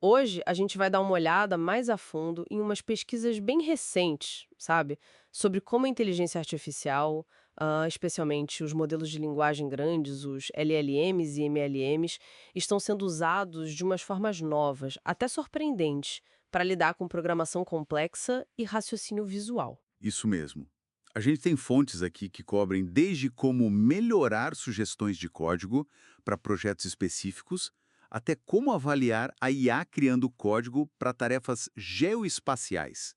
Hoje a gente vai dar uma olhada mais a fundo em umas pesquisas bem recentes, sabe? Sobre como a inteligência artificial, especialmente os modelos de linguagem grandes, os LLMs e MLMs, estão sendo usados de umas formas novas, até surpreendentes, para lidar com programação complexa e raciocínio visual. Isso mesmo. A gente tem fontes aqui que cobrem desde como melhorar sugestões de código para projetos específicos, até como avaliar a IA criando código para tarefas geoespaciais,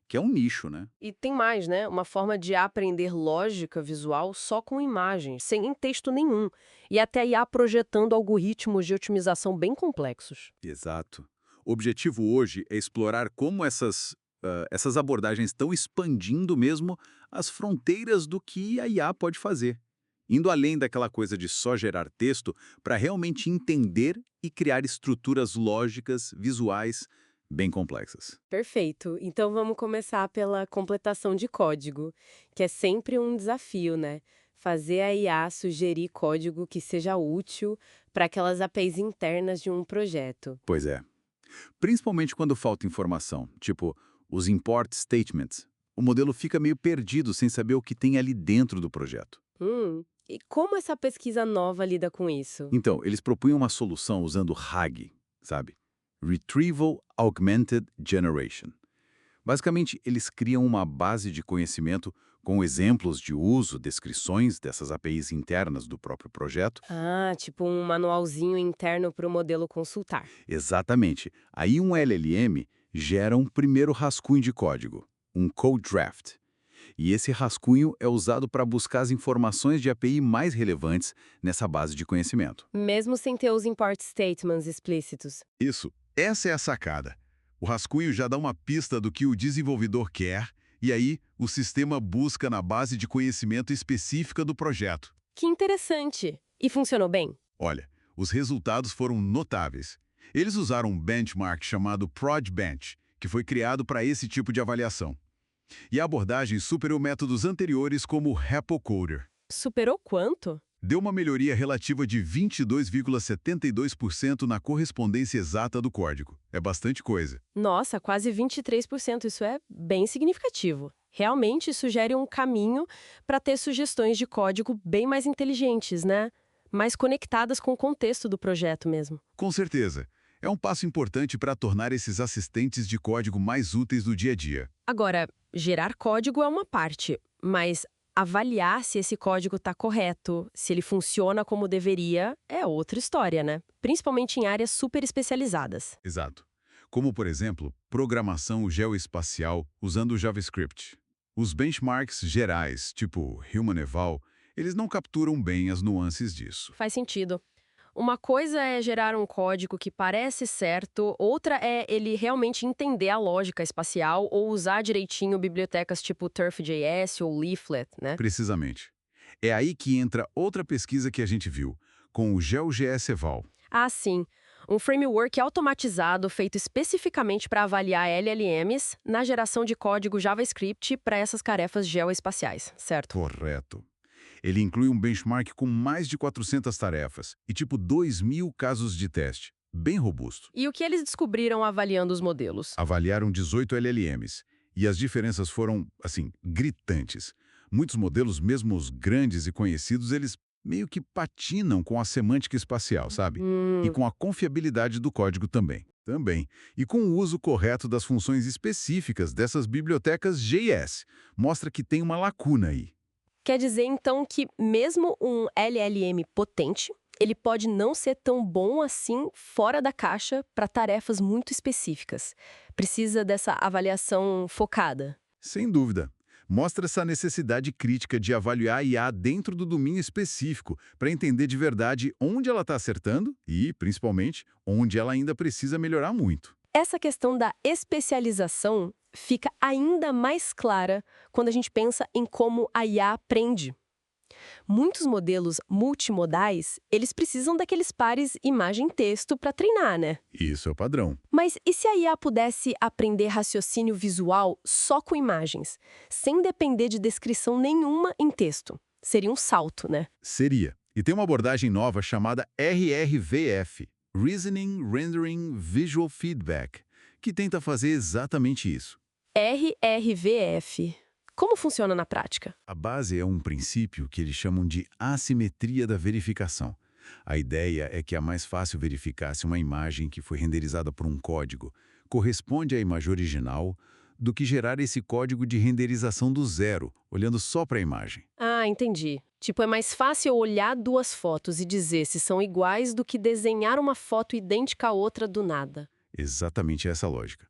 que é um nicho, né? E tem mais, né? Uma forma de aprender lógica visual só com imagens, sem texto nenhum. E até IA projetando algoritmos de otimização bem complexos. Exato. O objetivo hoje é explorar como essas abordagens estão expandindo mesmo as fronteiras do que a IA pode fazer, indo além daquela coisa de só gerar texto para realmente entender e criar estruturas lógicas, visuais, bem complexas. Perfeito. Então vamos começar pela completação de código, que é sempre um desafio, né? Fazer a IA sugerir código que seja útil para aquelas APIs internas de um projeto. Pois é. Principalmente quando falta informação, tipo os import statements. O modelo fica meio perdido sem saber o que tem ali dentro do projeto. E como essa pesquisa nova lida com isso? Então, eles propunham uma solução usando RAG, sabe? Retrieval Augmented Generation. Basicamente, eles criam uma base de conhecimento com exemplos de uso, descrições dessas APIs internas do próprio projeto. Ah, tipo um manualzinho interno para o modelo consultar. Exatamente. Aí um LLM gera um primeiro rascunho de código, um code draft. E esse rascunho é usado para buscar as informações de API mais relevantes nessa base de conhecimento. Mesmo sem ter os import statements explícitos. Isso, essa é a sacada. O rascunho já dá uma pista do que o desenvolvedor quer, e aí o sistema busca na base de conhecimento específica do projeto. Que interessante! E funcionou bem? Olha, os resultados foram notáveis. Eles usaram um benchmark chamado ProjBench, que foi criado para esse tipo de avaliação. E a abordagem superou métodos anteriores como o HapoCoder. Superou quanto? Deu uma melhoria relativa de 22,72% na correspondência exata do código. É bastante coisa. Nossa, quase 23%. Isso é bem significativo. Realmente sugere um caminho para ter sugestões de código bem mais inteligentes, né? Mais conectadas com o contexto do projeto mesmo. Com certeza. É um passo importante para tornar esses assistentes de código mais úteis no dia a dia. Agora, gerar código é uma parte, mas avaliar se esse código está correto, se ele funciona como deveria, é outra história, né? Principalmente em áreas super especializadas. Exato. Como, por exemplo, programação geoespacial usando o JavaScript. Os benchmarks gerais, tipo Human Eval, eles não capturam bem as nuances disso. Faz sentido. Uma coisa é gerar um código que parece certo, outra é ele realmente entender a lógica espacial ou usar direitinho bibliotecas tipo TurfJS ou Leaflet, né? Precisamente. É aí que entra outra pesquisa que a gente viu, com o GeoGS Eval. Ah, sim. Um framework automatizado feito especificamente para avaliar LLMs na geração de código JavaScript para essas tarefas geoespaciais, certo? Correto. Ele inclui um benchmark com mais de 400 tarefas e tipo 2.000 casos de teste. Bem robusto. E o que eles descobriram avaliando os modelos? Avaliaram 18 LLMs e as diferenças foram, assim, gritantes. Muitos modelos, mesmo os grandes e conhecidos, eles meio que patinam com a semântica espacial, sabe? E com a confiabilidade do código também. Também. E com o uso correto das funções específicas dessas bibliotecas JS. Mostra que tem uma lacuna aí. Quer dizer, então, que mesmo um LLM potente, ele pode não ser tão bom assim fora da caixa para tarefas muito específicas. Precisa dessa avaliação focada. Sem dúvida. Mostra essa necessidade crítica de avaliar a IA dentro do domínio específico, para entender de verdade onde ela está acertando e, principalmente, onde ela ainda precisa melhorar muito. Essa questão da especialização fica ainda mais clara quando a gente pensa em como a IA aprende. Muitos modelos multimodais, eles precisam daqueles pares imagem-texto para treinar, né? Isso é o padrão. Mas e se a IA pudesse aprender raciocínio visual só com imagens, sem depender de descrição nenhuma em texto? Seria um salto, né? Seria. E tem uma abordagem nova chamada RRVF, Reasoning Rendering Visual Feedback, que tenta fazer exatamente isso. RRVF. Como funciona na prática? A base é um princípio que eles chamam de assimetria da verificação. A ideia é que é mais fácil verificar se uma imagem que foi renderizada por um código corresponde à imagem original do que gerar esse código de renderização do zero, olhando só para a imagem. Ah, entendi. Tipo, é mais fácil olhar duas fotos e dizer se são iguais do que desenhar uma foto idêntica à outra do nada. Exatamente essa a lógica.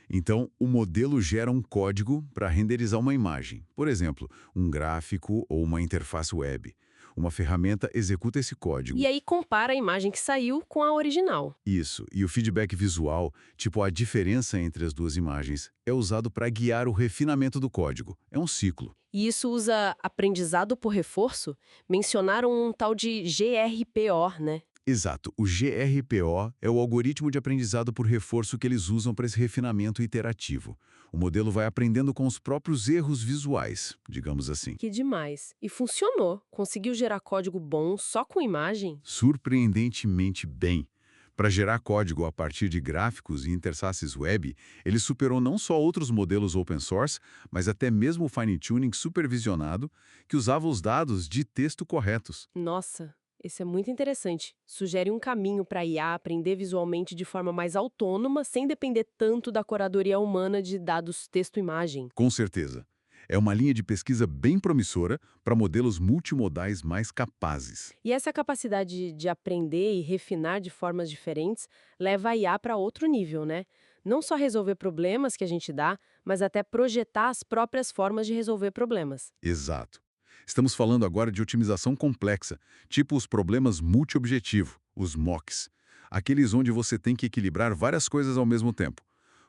Então, o modelo gera um código para renderizar uma imagem, por exemplo, um gráfico ou uma interface web. Uma ferramenta executa esse código. E aí compara a imagem que saiu com a original. Isso, e o feedback visual, tipo a diferença entre as duas imagens, é usado para guiar o refinamento do código. É um ciclo. E isso usa aprendizado por reforço? Mencionaram um tal de GRPO, né? Exato, o GRPO é o algoritmo de aprendizado por reforço que eles usam para esse refinamento iterativo. O modelo vai aprendendo com os próprios erros visuais, digamos assim. Que demais. E funcionou. Conseguiu gerar código bom só com imagem? Surpreendentemente bem. Para gerar código a partir de gráficos e interfaces web, ele superou não só outros modelos open source, mas até mesmo o fine-tuning supervisionado, que usava os dados de texto corretos. Nossa, esse é muito interessante. Sugere um caminho para a IA aprender visualmente de forma mais autônoma, sem depender tanto da curadoria humana de dados texto-imagem. Com certeza. É uma linha de pesquisa bem promissora para modelos multimodais mais capazes. E essa capacidade de aprender e refinar de formas diferentes leva a IA para outro nível, né? Não só resolver problemas que a gente dá, mas até projetar as próprias formas de resolver problemas. Exato. Estamos falando agora de otimização complexa, tipo os problemas multiobjetivo, os MOCs. Aqueles onde você tem que equilibrar várias coisas ao mesmo tempo.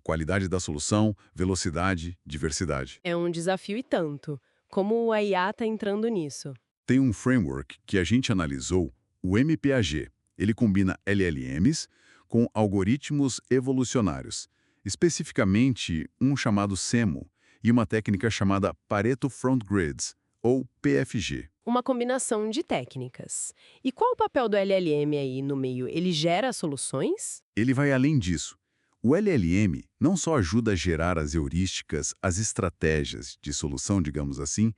Qualidade da solução, velocidade, diversidade. É um desafio e tanto. Como a IA está entrando nisso? Tem um framework que a gente analisou, o MPAG. Ele combina LLMs com algoritmos evolucionários, especificamente um chamado SEMO e uma técnica chamada Pareto Front Grids, ou PFG. Uma combinação de técnicas. E qual o papel do LLM aí no meio? Ele gera soluções? Ele vai além disso. O LLM não só ajuda a gerar as heurísticas, as estratégias de solução, digamos assim,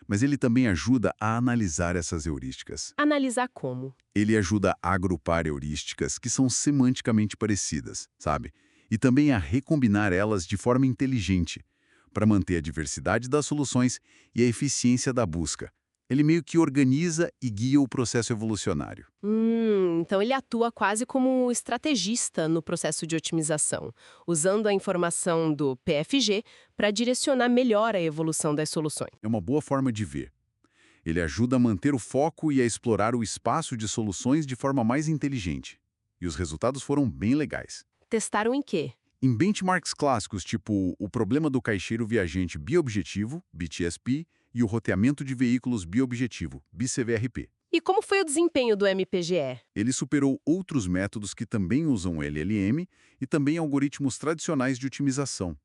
mas ele também ajuda a analisar essas heurísticas. Analisar como? Ele ajuda a agrupar heurísticas que são semanticamente parecidas, sabe? E também a recombinar elas de forma inteligente, para manter a diversidade das soluções e a eficiência da busca. Ele meio que organiza e guia o processo evolucionário. Então ele atua quase como estrategista no processo de otimização, usando a informação do PFG para direcionar melhor a evolução das soluções. É uma boa forma de ver. Ele ajuda a manter o foco e a explorar o espaço de soluções de forma mais inteligente. E os resultados foram bem legais. Testaram em quê? Em benchmarks clássicos, tipo o problema do caixeiro viajante biobjetivo, BTSP, e o roteamento de veículos biobjetivo, BCVRP. E como foi o desempenho do MPGE? Ele superou outros métodos que também usam LLM e também algoritmos tradicionais de otimização.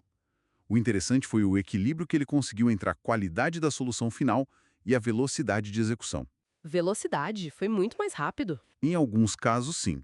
O interessante foi o equilíbrio que ele conseguiu entre a qualidade da solução final e a velocidade de execução. Velocidade, foi muito mais rápido. Em alguns casos, sim.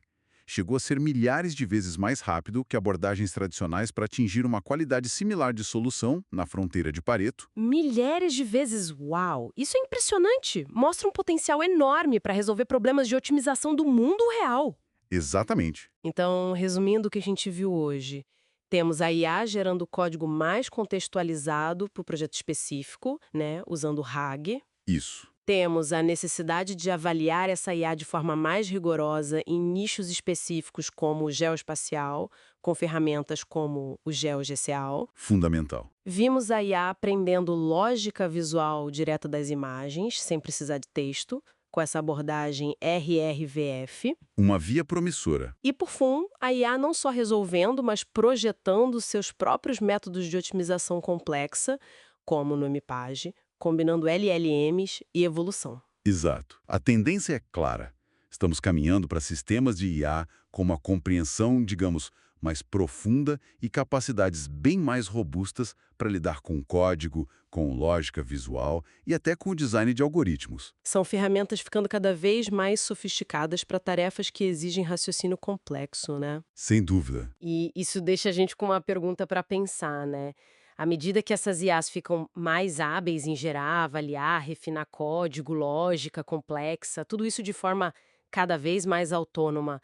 Chegou a ser milhares de vezes mais rápido que abordagens tradicionais para atingir uma qualidade similar de solução na fronteira de Pareto. Milhares de vezes, uau! Isso é impressionante! Mostra um potencial enorme para resolver problemas de otimização do mundo real. Exatamente. Então, resumindo o que a gente viu hoje, temos a IA gerando código mais contextualizado para o projeto específico, né, usando o RAG. Isso. Temos a necessidade de avaliar essa IA de forma mais rigorosa em nichos específicos como o geoespacial, com ferramentas como o GeoGCal. Fundamental. Vimos a IA aprendendo lógica visual direta das imagens, sem precisar de texto, com essa abordagem RRVF. Uma via promissora. E, por fim, a IA não só resolvendo, mas projetando seus próprios métodos de otimização complexa, como no MPAGE, combinando LLMs e evolução. Exato. A tendência é clara. Estamos caminhando para sistemas de IA com uma compreensão, digamos, mais profunda e capacidades bem mais robustas para lidar com código, com lógica visual e até com o design de algoritmos. São ferramentas ficando cada vez mais sofisticadas para tarefas que exigem raciocínio complexo, né? Sem dúvida. E isso deixa a gente com uma pergunta para pensar, né? À medida que essas IAs ficam mais hábeis em gerar, avaliar, refinar código, lógica complexa, tudo isso de forma cada vez mais autônoma,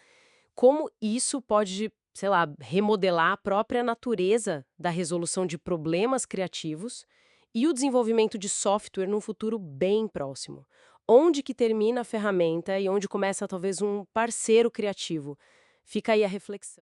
como isso pode, sei lá, remodelar a própria natureza da resolução de problemas criativos e o desenvolvimento de software num futuro bem próximo? Onde que termina a ferramenta e onde começa talvez um parceiro criativo? Fica aí a reflexão.